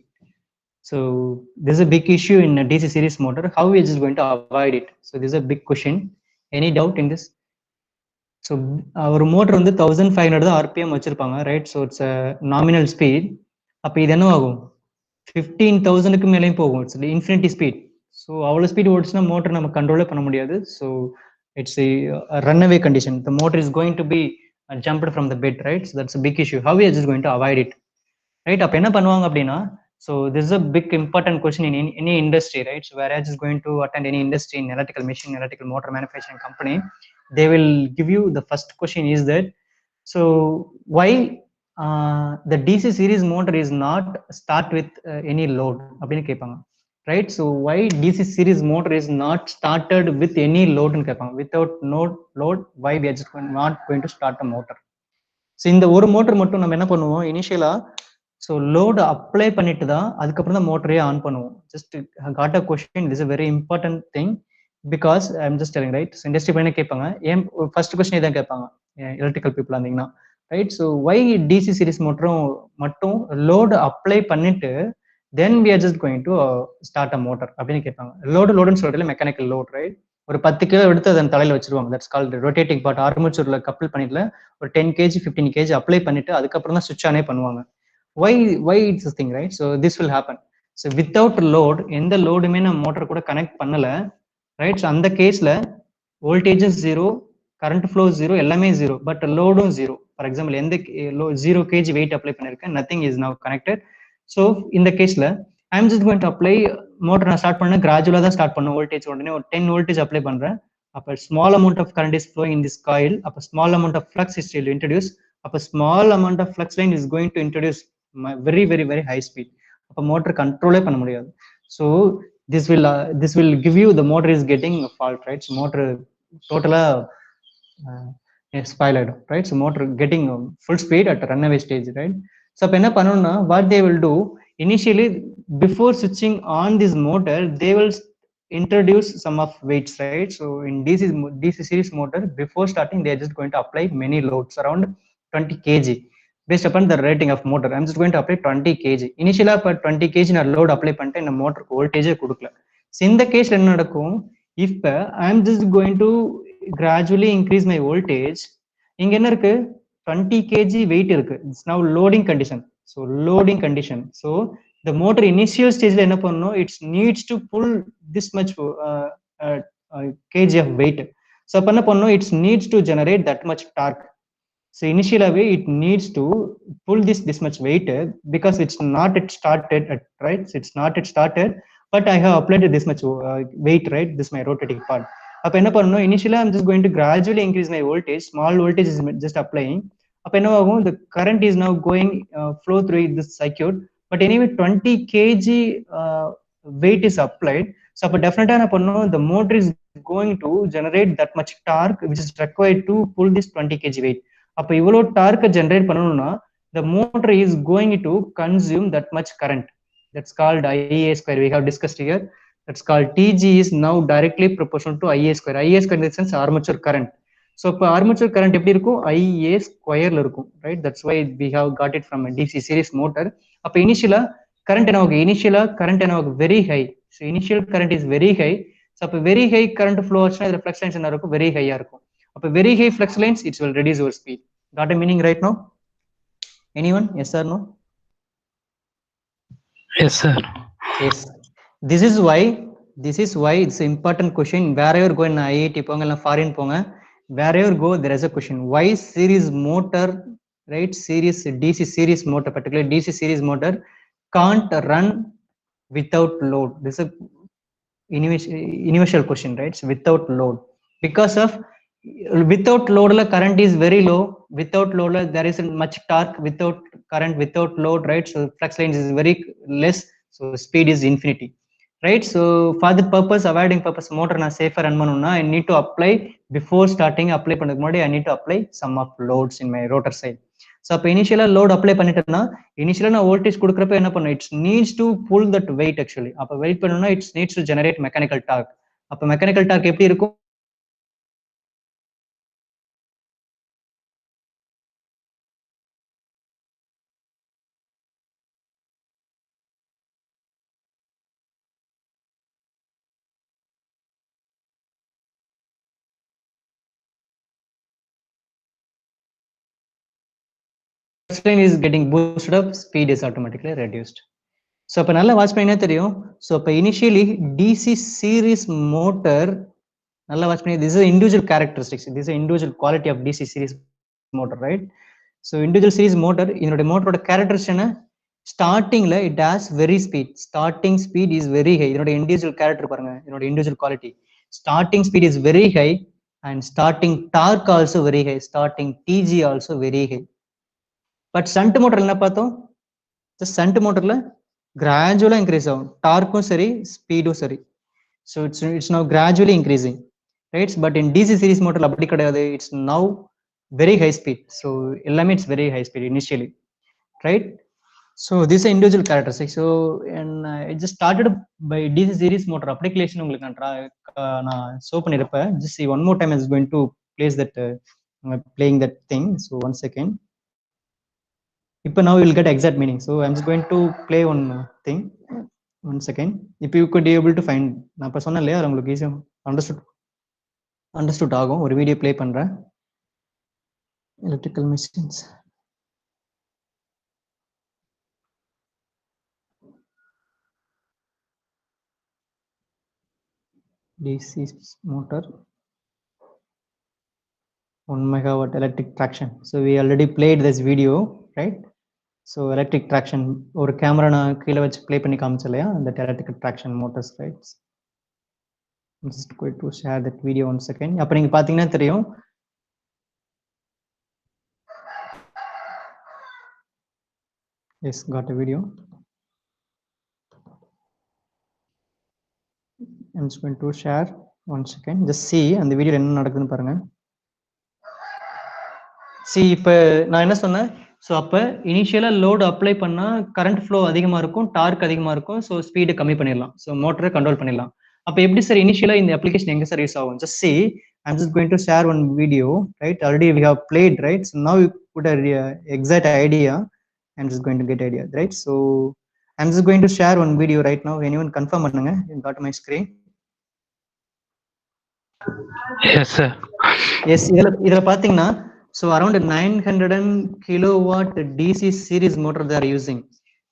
So this is a big issue in a DC series motor. How we are just going to avoid it? So this is a big question. Any doubt in this? So our motor வந்து 1500 தான் RPM வச்சிருப்பாங்க, right? So it's a nominal speed. அப்ப இது என்ன ஆகும், 15,000க்கு மேலேயும் போகும். It's infinity speed. So அவ்வளோ ஸ்பீட் ஓடிச்சுன்னா மோட்டர் நம்ம கண்ட்ரோலே பண்ண முடியாது. So it's a runaway condition. The motor is going to be jumped from the bed, right? So that's a big issue. How we are just going to avoid it, right? அப்ப என்ன பண்ணுவாங்க அப்படின்னா, so this is a big important question in any industry, right? So whereas is going to attend any industry in electrical machine, electrical motor manufacturing company, they will give you the first question is that, so why the DC series motor is not start with any load அப்படின்னு கேட்பாங்க, right? So why DC series motor is not started with any load ன்னு கேட்பாங்க. Without no load, why we are just not going to start a motor? So இந்த ஒரு motor மட்டும் நம்ம என்ன பண்ணுவோம் இனிஷியலா, ஸோ லோடு அப்ளை பண்ணிட்டு தான் அதுக்கப்புறம் தான் மோட்டரே ஆன் பண்ணுவோம். Just got a question, this is very important thing, because I am just telling, right? Industry பையனே கேட்பாங்க, ஏன் ஃபர்ஸ்ட் கொஸ்டின் இதான் கேட்பாங்க எலக்ட்ரிக்கல் பீப்புள் இருந்தீங்கன்னா, right? So why DC series மோட்டரும் மட்டும் லோடு அப்ளை பண்ணிட்டு then we are just going to start a motor அப்படின்னு கேட்பாங்க. லோடுன்னு சொல்றதுல மெக்கானிக்கல் லோட், ரைட்? ஒரு 10 கிலோ எடுத்து அதன் தலையில வச்சிருவாங்க. That's called rotating part. ஆர்மேச்சர்ல கப்பல் பண்ணிட்டுல ஒரு 10 kg 15 kg அப்ளை பண்ணிட்டு அதுக்கப்புறம் தான் சுவிட்ச் ஆனே பண்ணுவாங்க. why it's this thing, right? So this will happen. So without load, எந்த லோடுமே நம்ம மோட்டர் கூட கனெக்ட் பண்ணல, ரைட்? ஸோ அந்த கேஸ்ல voltages zero, current flow zero, எல்லாமே ஜீரோ, பட் லோடும் ஜீரோ. ஃபார் எக்ஸாம்பிள் எந்த 0 kg வெயிட் அப்ளை பண்ணிருக்கேன், nothing is now connected. So இந்த கேஸ்ல I am just going to apply motor. நான் ஸ்டார்ட் பண்ண கிராஜுவலா தான் ஸ்டார்ட் பண்ணும். வோல்டேஜ் உடனே ஒரு 10 voltage அப்ளை பண்றேன். அப்ப small amount of current is flowing in this coil. அப்ப small amount of flux is will introduce. அப்ப small amount of flux line is going to introduce very very very high speed. அப்ப motor கண்ட்ரோலே பண்ண முடியாது. ஸோ this will give you the motor is getting a fault, right? So motor totally spoil ஆயிடும், right? So motor getting full speed at runaway stage, right? So அப்ப என்ன பண்ணணும்னா, what they will do initially before switching on this motor, they will introduce some of weights, right? So in DC series motor, before starting they are just going to apply many loads around 20 kg based upon the rating of motor. I'm just going to apply 20 kg initially. அப்ப 20 kg நான் load apply பண்ணிட்டு இந்த மோட்டருக்கு வோல்டேஜே கொடுக்கல. So இந்த கேஸ்ல என்ன நடக்கும், இப்ப I am just going to gradually increase my voltage. இங்க என்ன இருக்கு, 20 kg weight இருக்கு. It's now loading condition. So loading condition. So the motor initial stage la enna pannu, it needs to pull this much kg of weight. So appo enna pannu, it needs to generate that much torque. So initially it needs to pull this much weight because it's not it started at, right? So it's not it started, but I have applied this much weight, right? This my rotating part. அப்ப என்ன பண்ணணும், initially I'm just going to gradually increase my voltage. Small voltage is just applying. அப்ப என்ன ஆகும், the current is now going flow through this circuit. But anyway 20 kg weight is applied. So அப்ப definitely என்ன பண்ணணும், the motor is going to generate that much torque which is required to pull this 20 kg weight. அப்ப இவ்வளவு dark generate பண்ணணும்னா the motor is going to consume that much current. That's called IA square. We have discussed here. That's called TG is now directly proportional to IA square. IA square in the sense armature current. So இப்ப armature current எப்படி இருக்கும், IA ஸ்கொயர்ல இருக்கும், right? That's why we have got it from a DC series motor. அப்ப இனிஷியலா current என்ன ஆகும், இனிஷியலா current என்ன ஆகும், very high. So initial current is very high. So அப்போ வெரி ஹை கரண்ட் ஃப்ளோ ஆச்சுன்னா இதுல ஃப்ளக்ஸ் லைன்ஸ் என்ன இருக்கும், வெரி ஹையா இருக்கும். அப்போ very high flux lines it's will reduce your speed. Got a meaning right now? Anyone? Yes or no? Yes, sir. Yes. This is why it's an important question. Wherever go in IIT ponga illa foreign ponga, wherever go there is a question. Why series motor, right? Series DC series motor, particularly DC series motor can't run without load. This is a universal question, right? So without load, because of without load la current is very low. Without load la there isn't much torque. Without current, without load, right? So flux lines is very less, so speed is infinity, right? So for the purpose, avoiding purpose, motor na safer run panuna, I need to apply before starting apply பண்ணதுக்கு முன்னாடி I need to apply some of loads in my rotor side. So அப்ப இனிஷியலா load apply பண்ணிட்டேன்னா இனிஷியலா நான் voltage கொடுக்குறப்ப என்ன பண்ணும், it's needs to pull that weight. Actually அப்ப வெயிட் பண்ணணும்னா it's needs to generate mechanical torque. அப்ப மெக்கானிக்கல் டார்க் எப்படி இருக்கும், line is getting boosted up, speed is automatically reduced. So அப்ப நல்லா வாட்ச் பண்ணா தெரியும். So அப்ப initially DC series motor நல்லா வாட்ச் பண்ணி, this is individual characteristics, this is individual quality of DC series motor, right? So individual series motor, இதனுடைய மோட்டரோட characteristics என்ன? ஸ்டார்டிங்ல it has very speed, starting speed is very high. இதனுடைய individual character பாருங்க, இதனுடைய individual quality. Starting speed is very high and starting torque also very high, starting DG also very high. But shunt motor என்ன பார்த்தோம்? சண்ட் மோட்டர்ல கிராஜுவலா increase ஆகும், டார்க்கும் சரி ஸ்பீடும் சரி. So it's now gradually increasing, right? But in DC series motor அப்படி கிடையாது, it's now very high speed. So எல்லாமே it's very high speed initially, right? So this is individual characteristics. So and I just started by DC series motor application உங்களுக்கு நான் show பண்ணிருப்பேன். Just see one more time, I is going to place that playing that thing. So one second. இப்போ now you will get exact meaning. So I'm just going to play one thing. One second. If you could be able to find, நான் இப்ப சொன்னேன் இல்லையா, உங்களுக்கு ஈஸியா understood ஆகும். ஒரு video play பண்றேன். Electrical machines, DC motor 1 megawatt electric traction. So we already played this video, right? So electric traction, ஒரு கேமரா நான் கீழே வச்சு ப்ளே பண்ணி காமிச்சேன் இல்லையா, அந்த electric traction motors, right? I'm just going to share that video one second. அப்ப நீங்க பாத்தீங்கன்னா தெரியும். Yes, got a video. I'm just going to share one second. Just see அந்த வீடியோ என்ன நடக்குதுன்னு பாருங்க. See, இப்ப நான் என்ன சொன்னேன்? ஸோ அப்போ இனிஷியலாக லோடு அப்ளை பண்ணால் கரண்ட் ஃப்ளோ அதிகமாக இருக்கும், டார்க் அதிகமாக இருக்கும். ஸோ ஸ்பீடு கம்மி பண்ணிடலாம், ஸோ மோட்டரை கண்ட்ரோல் பண்ணிடலாம். அப்போ எப்படி சார் இனிஷியலாக இந்த அப்ளிகேஷன் எங்கே சார் யூஸ் ஆகும்? Just see, I'm just going to share one video, right? Already we have played, right? So now you put exact idea. I'm just going to get idea, right? So I'm just going to share one video right now. Anyone confirm பண்ணுங்க, got my screen. Yes sir. Yes, இதில் பார்த்தீங்கன்னா, so around 900 kilowatt DC series motor they are using.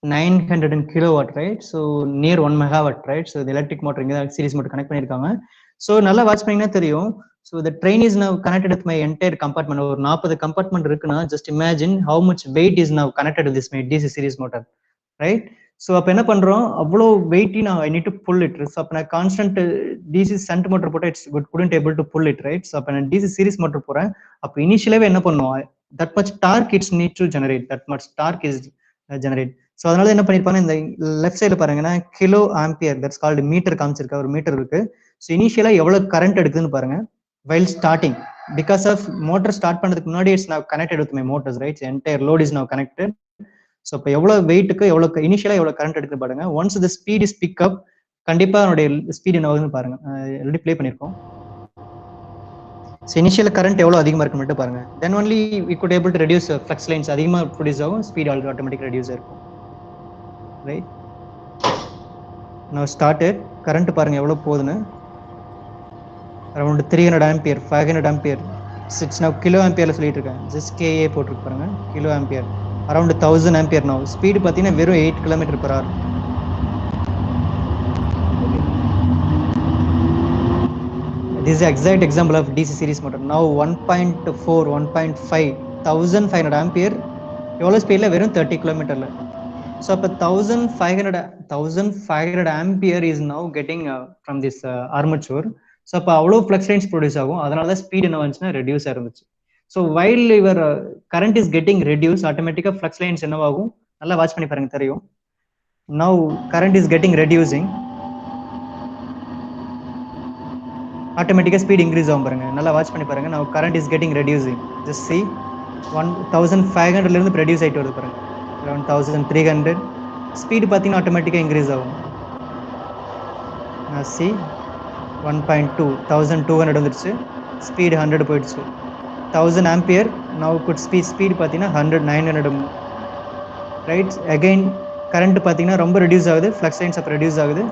900 kilowatt, right? So near 1 megawatt, right? So the electric motor inga series motor connect பண்ணிருக்காங்க. So நல்லா watch பண்ணீங்கன்னா தெரியும். So the train is now connected with my entire compartment. ஒரு 40 compartment இருக்குன்னா just imagine how much weight is now connected to this my DC series motor, right? So அப்போ என்ன பண்ணுறோம், அவ்வளோ வெயிட்டி நான் I need to pull it. So அப்போ நான் கான்ஸ்டன்ட் டிசி சண்ட் மோட்டர் போட்டால் it's couldn't able to pull it, right? So அப்போ நான் டிசி சீரிஸ் மோட்டர் போகிறேன். அப்போ இனிஷியலாகவே என்ன பண்ணுவோம், that much torque it's need to generate, that much torque is generate. So அதனால என்ன பண்ணியிருப்பாங்க, இந்த லெஃப்ட் சைடில் பாருங்கன்னா kilo ampere, that's called meter காமிச்சிருக்கா, ஒரு மீட்டர் இருக்கு. ஸோ இனிஷியலாக எவ்வளோ கரண்ட் எடுக்குதுன்னு பாருங்க while starting. Because of motor start பண்ணுறதுக்கு முன்னாடி it's now connected with my motors, right? Entire load is now connected. So இப்போ எவ்வளோ வெயிட்டுக்கு எவ்வளோ இனிஷியலாக எவ்வளோ கரண்ட் எடுத்து பாருங்க. Once the speed is pick up, கண்டிப்பாக அதனுடைய ஸ்பீட் என்ன ஆகுதுன்னு பாருங்க. ஆல்ரெடி ப்ளே பண்ணியிருக்கோம். ஸோ இனிஷியல் கரண்ட் எவ்வளோ அதிகமாக இருக்குன்னு மட்டும் பாருங்க. Then only we could able to reduce flux lines அதிகமாக ப்ரொடியூஸ் ஆகும், ஸ்பீட் ஆட்டோமேட்டிக் ரெடியூஸ் ஆயிருக்கும், ரைட்? நான் ஸ்டார்டட் கரண்ட் பாருங்க எவ்வளோ போகுதுன்னு, around 300 ampere, 500 ampere, 6 now kilo ஆம்பியர்ல சொல்லிட்டு இருக்கேன். ஜஸ்ட் கேஏ போட்டிருக்கு பாருங்க, kilo ampere. Around 1000 ampere. now speed பார்த்தீங்கன்னா வெறும் 8 km/h. this is exact example of DC series motor. now 1.4 1.5 1500 ampere, எவ்வளோ ஸ்பீடில் வெறும் 30 km/h. ஸோ அப்போ 1500 ampere is now getting from this armature. So அப்போ அவ்வளோ ஃப்ளக்ஸ் லைன்ஸ் ப்ரொடியூஸ் ஆகும். அதனால தான் ஸ்பீட் என்ன வந்துச்சுன்னா ரெடியூஸ் ஆயிருந்துச்சு. So while your current is getting reduce, ஆட்டோமேட்டிக்காக ஃப்ளக்ஸ் லைன்ஸ் என்னவாகும், நல்லா வாட்ச் பண்ணி பாருங்க தெரியும். Now current is getting reducing, ஆட்டோமேட்டிக்காக ஸ்பீட் இன்க்ரீஸ் ஆகும் பாருங்க. நல்லா வாட்ச் பண்ணி பாருங்க. Now current is getting reducing. Just see, 1500 reduce ஆகிட்டு வருது பாருங்க, அரௌண்ட் 1300. ஸ்பீடு பார்த்தீங்கன்னா ஆட்டோமேட்டிக்காக இன்க்ரீஸ் ஆகும். சி 1.2 1200 வந்துடுச்சு, ஸ்பீடு 100 போயிடுச்சு. 1000 ஆம்பியர் நவ் குட் ஸ்பீடு பார்த்தீங்கன்னா 100 900, ரைட்? அகைன் கரண்ட் பார்த்தீங்கன்னா ரொம்ப ரெடியூஸ் ஆகுது, ஃப்ளக்ஸ் லைன்ஸ் அப்போ ரெடியூஸ் ஆகுது,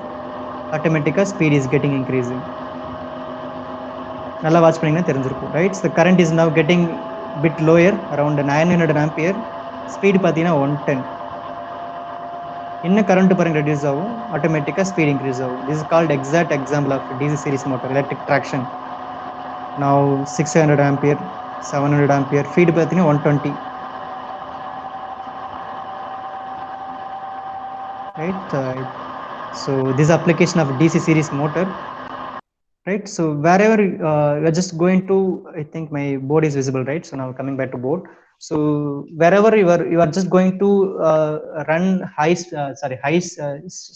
ஆட்டோமேட்டிக்காக ஸ்பீட் இஸ் கெட்டிங் இன்க்ரீஸிங். நல்லா வாட்ச் பண்ணிங்கன்னா தெரிஞ்சிருக்கும், right? So current is now getting bit lower, around 900 ampere, speed பார்த்தீங்கன்னா 110. இன்னும் கரண்ட் பாருங்க ரெடியூஸ் ஆகும், ஆட்டோமேட்டிக்காக ஸ்பீட் இன்க்ரீஸ் ஆகும். This is called exact example of DC series motor electric traction. now 600 ampere, 700 ampere, feed பார்த்தீங்கன்னா 120, right? So this application of DC series motor, right? So wherever we're just going to, I think my board is visible, right? So now coming back to board. So wherever you are just going to run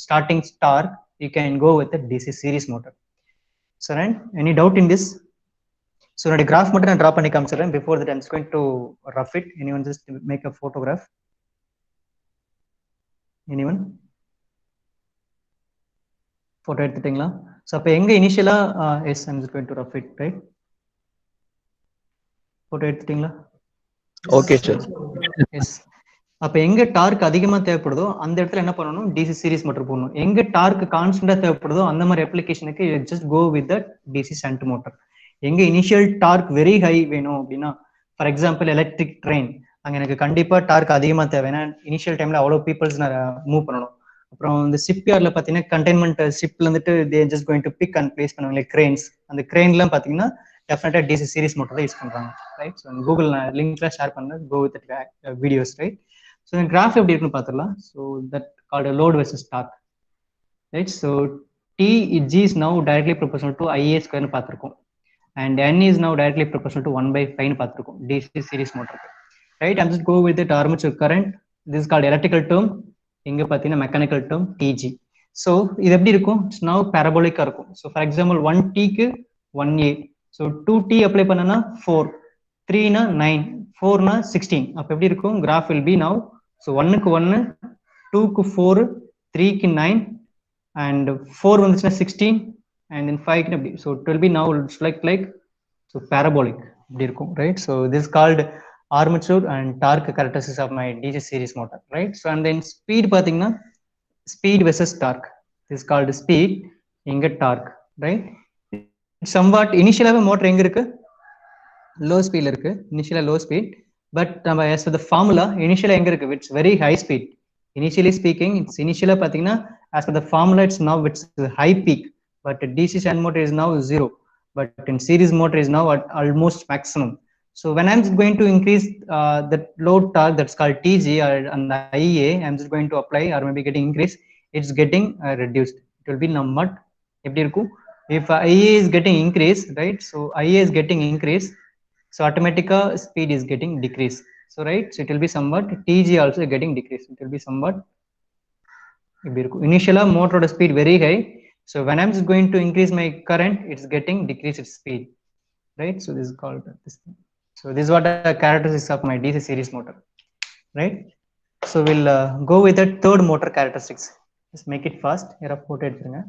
starting torque, you can go with the DC series motor. So right, any doubt in this? So the graph மட்டும் நான் draw பண்ணி காமிச்சிடுறேன். Before that, I'm just going to rough it. Anyone just make a photograph? Anyone? Photo எடுத்துட்டீங்களா? So அப்ப எங்க இனிஷியலா yes, I'm just going to rough it, right? Photo எடுத்துட்டீங்களா? Okay, sir. Yes. அப்ப எங்க டார்க் அதிகமா தேவைப்படுதோ அந்த இடத்துல என்ன பண்ணணும், டிசி சீரிஸ் மோட்டர் போடணும். எங்க டார்க் கான்ஸ்டன்டா தேவைப்படுதோ அந்த மாதிரி அப்ளிகேஷனுக்கு just go with the DC shunt motor. எங்க இனிஷியல் டார்க் வெரி ஹை வேணும் அப்படின்னா, ஃபார் எக்ஸாம்பிள் எலக்ட்ரிக் ட்ரெயின், அங்க எனக்கு கண்டிப்பா டார்க் அதிகமா தேவை. ஏன்னா இனிஷியல் டைம்ல அவ்வளவு பீப்புள்ஸ் நான் மூவ் பண்ணணும். அப்புறம் இந்த ஷிப் யார்ட்ல பாத்தீங்கன்னா கண்டெய்ன்மெண்ட் ஷிப்ல வந்துட்டு they just going to pick and place பண்ணுவாங்க கிரேன்ஸ். அந்த கிரேன்லாம் பாத்தீங்கன்னா டெஃபினட்டா டிசி சீரிஸ் மோட்டர் தான் யூஸ் பண்றாங்க, ரைட்? ஸோ கூகுள் லிங்க்ல ஷேர் பண்ண go with videos, right? So the graph எப்படி இருக்குன்னு பார்த்துடலாம். So that called a load versus torque, right? So G is now directly proportional to IA square னு பார்த்திருக்கோம், and N is now directly proportional to 1/5 னு பார்த்திருக்கோம் DC series motor, right? I'm just go with it armature current. This is called electrical term. இங்க பார்த்தீங்கன்னா mechanical term TG. So இது எப்படி இருக்கும்? It's now parabolic இருக்கும். So for example 1T க்கு 1A, so 2T apply பண்ணனா 4, 3 னா 9, 4 னா 16. அப்ப எப்படி இருக்கும்? Graph will be now, so 1 க்கு 1, 2 க்கு 4, 3 க்கு 9, and 4 வந்துச்சுன்னா 16, and then 5 க்கு அப்படி. So it will be now like so parabolic இப்படி இருக்கும், right? So this is called armature and torque characteristics of my DC series motor, right? So and then speed பாத்தீங்கன்னா speed versus torque. This is called speed, இங்க torque, right? Somewhat initially motor எங்க இருக்கு? Low speed இருக்கு, initially low speed, but as for the formula initially எங்க இருக்கு? It's very high speed. Initially speaking, it's initially பாத்தீங்கன்னா as per the formula it's now it's high peak, but DC shunt motor is now 0, but in series motor is now at almost maximum. So when I'm going to increase the load torque, that's called TG, and the IA I'm just going to apply or maybe getting increase, it's getting reduced. It will be somewhat எப்படி இருக்கும்? If IA is getting increased, right? So IA is getting increased, so automatically speed is getting decreased. So right, so it will be somewhat TG also getting decreased. It will be somewhat initially motor speed very high, so when I'm just going to increase my current, it's getting decreased speed, right? So this is called this thing. So this is what the characteristics of my DC series motor, right? So we'll go with the third motor characteristics. Just make it fast. Here a photo எடுத்துருங்க.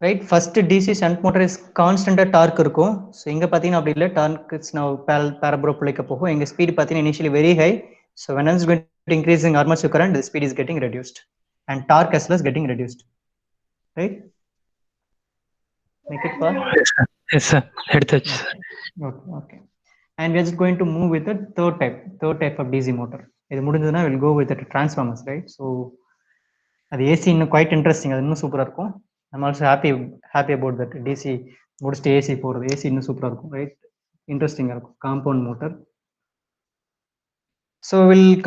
Right, first DC shunt motor is constant torque இருக்கும். So இங்க பாத்தீங்கன்னா அப்படி இல்ல, torque is now parabolic போகும். இங்க speed பாத்தீங்கன்னா initially very high, so when I'm going to increasing armature current, the speed is getting reduced and torque as well as getting reduced, right? Make it fast. Yes, sir. எடுத்தாச்சு. Okay. And we're just going to move with the third type of DC motor. இது முடிஞ்சதுன்னா we'll go with the transformers, right? So அது AC இன்னும் quite interesting, அது இன்னும் சூப்பரா இருக்கும். I'm also happy about that. DC முடிச்சுட்டு AC போறது, AC இன்னும் சூப்பரா இருக்கும், right? இன்ட்ரெஸ்டிங்கா இருக்கும். Compound motor. ஸோ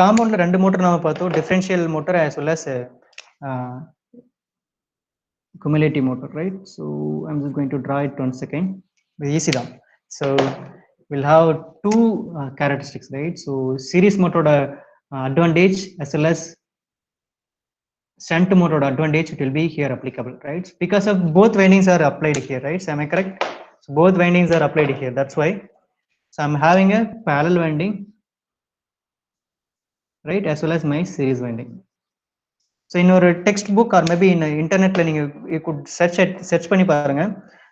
காம்பவுண்ட்ல 2 மோட்டர் நாம பார்த்தோம், differential motor as well as cumulative motor, right? So I'm just going to draw it 1 second. Easy தான். So we'll have 2 characteristics, right? So series motor advantage as well as shunt motor advantage, it will be here applicable, right? Because of both windings are applied here, right? So am I correct? So both windings are applied here, that's why. So I'm having a parallel winding, right, as well as my series winding. So in your textbook or maybe in internet learning, you could search பண்ணி பாருங்க.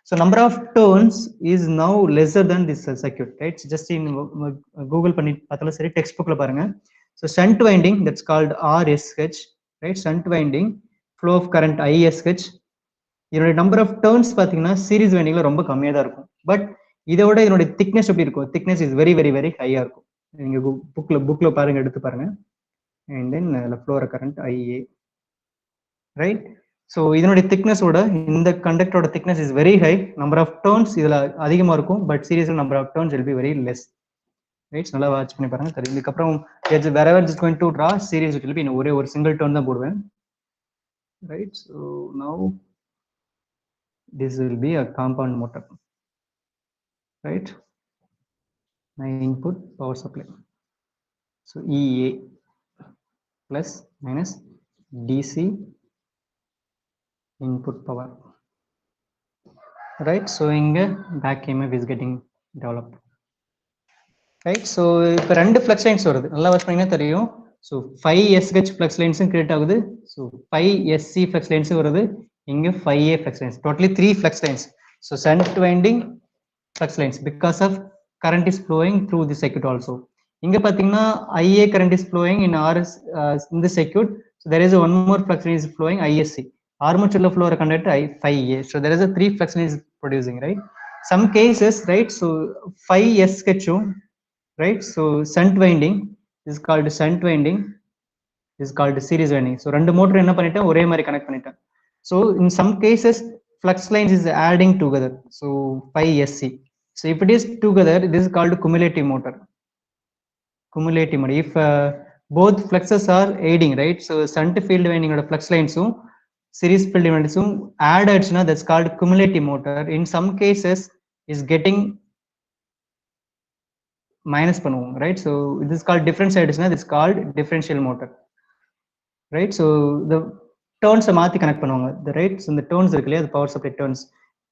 So number of turns is now lesser than this circuit, right? So just in Google பண்ணி பார்த்தாலும் சரி, textbookல பாருங்க. So shunt winding, that's called RSH, right? Shunt winding, flow of current ISH. இதோட number of turns பாத்தீங்கன்னா series வைண்டிங்ல ரொம்ப கம்மியா தான் இருக்கும், பட் இதோட இதோட திக்னஸ் எப்படி இருக்கும்? Thickness is very very very ஹையா இருக்கும். நீங்க புக்ல பாருங்க, எடுத்து பாருங்க. And then flow current IA, right? So இதனுடைய திக்னஸோட இந்த கண்டக்டரோட thickness is very high, number of turns இதில் அதிகமாக இருக்கும், பட் சீரியஸில் number of turns will be very less. Right, நல்லா வாட்ச் பண்ணி பாருங்க தெரியும். இதுக்கப்புறம் wherever just going to draw series it will be ஒரே ஒரு சிங்கிள் டர்ன் தான் போடுவேன். Right, so now this will be a compound motor. Right, my input power supply, so EA plus minus DC input power. Right, so inga back EMF is getting developed. Right, so இப்போ ரெண்டு flux lines வருது, நல்லா watch பண்ணீங்கன்னா தெரியும். So 5SH flux lines create ஆகுது, so 5SC flux lines வருது, இங்க 5A flux lines, totally 3 flux lines. So shunt winding flux lines because of current is flowing through the circuit also. இங்க பாத்தீங்கன்னா IA current is flowing in RS in the circuit, so there is one more flux line is flowing ISC. Armature flow conductor 5A, so there is a 3 flux lines producing, right? Some cases, right, so 5SH, right, so shunt winding is called shunt winding, is called series winding. So ரெண்டு motor என்ன பண்ணிட்டேன், ஒரே மாதிரி connect பண்ணிட்டேன். So in some cases flux lines is adding together, so 5SC. So if it is together, this is called cumulative motor. Cumulative motor, if both fluxes are aiding, right, so shunt field winding oda flux lines series field windings add aachna, that's called cumulative motor. In some cases is getting minus பண்ணுவோம், right, so this is called difference ஆயிடுச்சுனா this is called differential motor. Right, so the turns மாத்தி connect பண்ணுவாங்க, the right, so the turns இருக்குல்லையா, the power supply turns.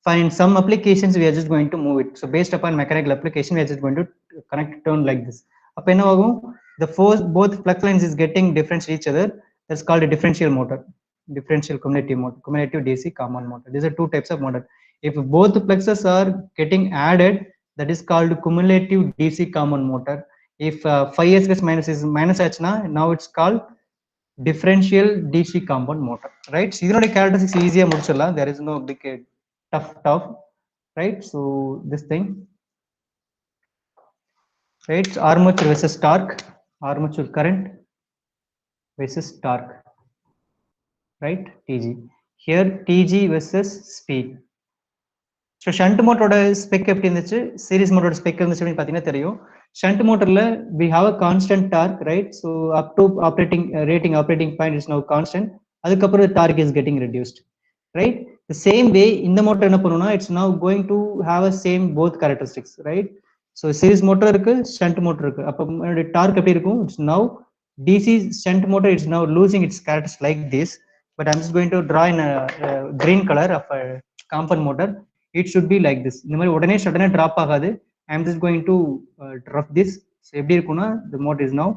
Fine, some applications we are just going to move it, so based upon mechanical application we are just going to connect turn like this. அப்ப என்ன ஆகும், the force both flux lines is getting difference each other, that's called a differential motor, differential cumulative motor, cumulative DC common motor. These are two types of motor. If both fluxes are getting added, that is called cumulative DC common motor. If 5S plus minus is minus ஆச்சுனா, now it's called differential DC compound motor. Right, so இதனுடைய characteristics easy-ஆ முடிச்சிடலாம், there is no big tough, right? So this thing, right, armature versus torque, armature current versus torque, right, TG. Here TG versus speed. So shunt motor spec எப்படி இருந்துச்சு, series motor spec இருந்துச்சு அப்படின்னு பார்த்தீங்கன்னா தெரியும். Shunt motorல we have a constant torque, right, so up to operating rating operating point is now constant, அதுக்கப்புறம் the torque is getting reduced, right? The same way இந்த motor என்ன பண்ணுனா, it's now going to have a same both characteristics, right? So series motor இருக்கு, shunt motor இருக்கு, அப்ப torque எப்படி இருக்கும், it's now DC shunt motor is now losing its characteristics like this, but I'm just going to draw in a green color of a compound motor. It should be like this, இந்த மாதிரி உடனே சடனா drop ஆகாது. I'm just going to drop this. So எப்படி இருக்கும்னா, the motor is now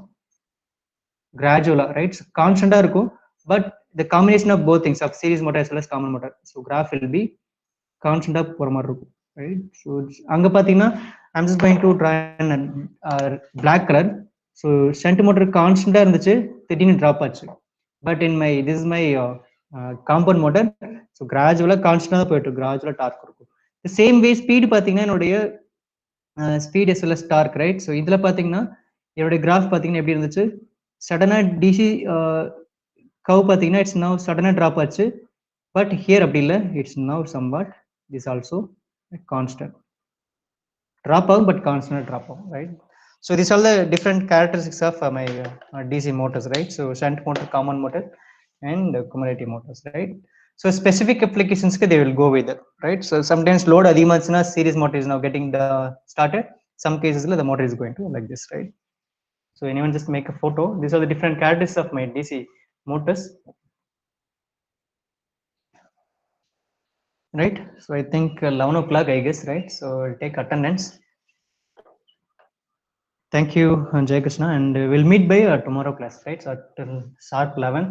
gradual, right, so constant ஆ இருக்கும், but the combination of both things of series motor as well as common motor, so graph will be constant ஆ போற மாதிரி இருக்கும், right? So அங்க பாத்தீங்கன்னா I'm just going to draw in black color. So shunt motor constant ஆ இருந்துச்சு, திடீர்னு drop ஆச்சு, but in my this is my compound motor, so gradual ah constant ஆ போயிட்டு gradual ஆ torque இருக்கும். The same way speed பாத்தீங்கன்னா என்னுடைய speed as well as torque, right? So இதுல பாத்தீங்கன்னா என்னுடைய கிராஃப் பாத்தீங்கன்னா எப்படி இருந்துச்சு, சடனா DC கர்வ் பாத்தீங்கன்னா இட்ஸ் நவ சடனா டிராப் ஆச்சு, பட் ஹியர் அப்படி இல்லை, இட்ஸ் நவ somewhat this also constant drop ஆகும், பட் கான்ஸ்டன்ட் drop ஆகும், right? So these are the different characteristics of my DC motors, right? So shunt motor, common motor and cumulative motors, right? So specific applications they will go with it, right? So sometimes load adhimachna series motor is now getting started, some cases the motor is going to like this, right? So anyone just make a photo, these are the different characteristics of my DC motors, right? So I think 11 o'clock I guess, right? So I'll take attendance. Thank you Jay Krishna, and we'll meet by tomorrow class, right? So at sharp 11.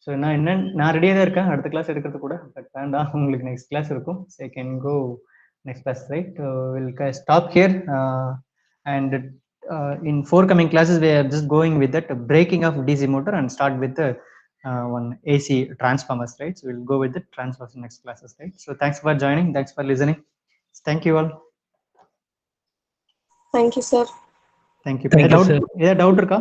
So நான் ரெடியாக தான் இருக்கேன் அடுத்த class எடுக்கிறது கூட, but வேண்டாம், உங்களுக்கு next class இருக்கும், so I can go next class, right? We'll stop here, and in forthcoming classes we are just going with that breaking of DC motor and start with the one AC transformers, right? So we'll go with the transformers in next classes, right? So thanks for joining, thanks for listening, thank you all. Thank you sir. Thank you. Doubt irka?